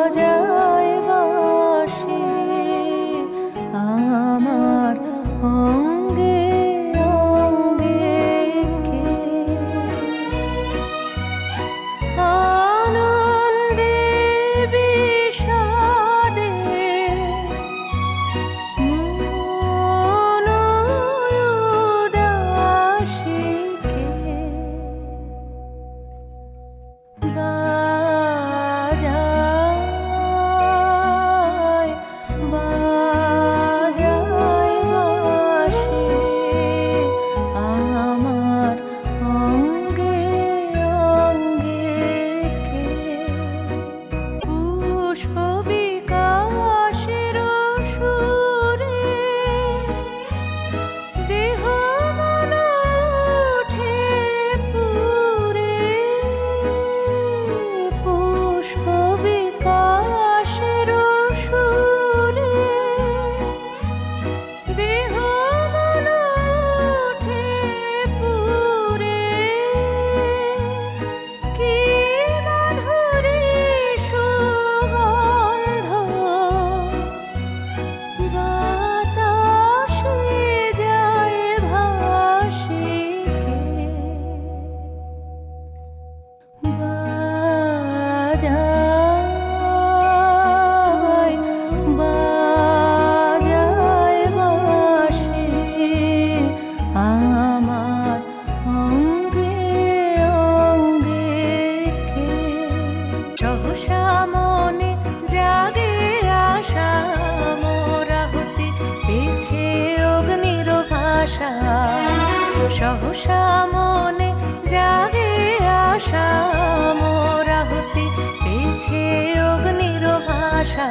বাজায় বাঁশি আমার অঙ্গে অঙ্গে কে আনন্দে বিষাদে মন উদাসী কে বাজায় বাজায় বাঁশি আমার অঙ্গে অঙ্গে কে পুষ্প বিকাশের সুরে দেহ মন ওঠে পুরে পুষ্প বিকাশের সুরে দেহ মন ওঠে পুরে কি মাধুরী সুগন্ধ বাতাসে যায় ভাসি কে বাজায় বাজায় বাঁশি আমার অঙ্গে অঙ্গে কে সহসা মনে জাগে আশা মোরাহতি পেছে অগ্নির ভাষা সহসা মনে জাগে আশা মোরাহতি পেছে অগ্নির ভাষা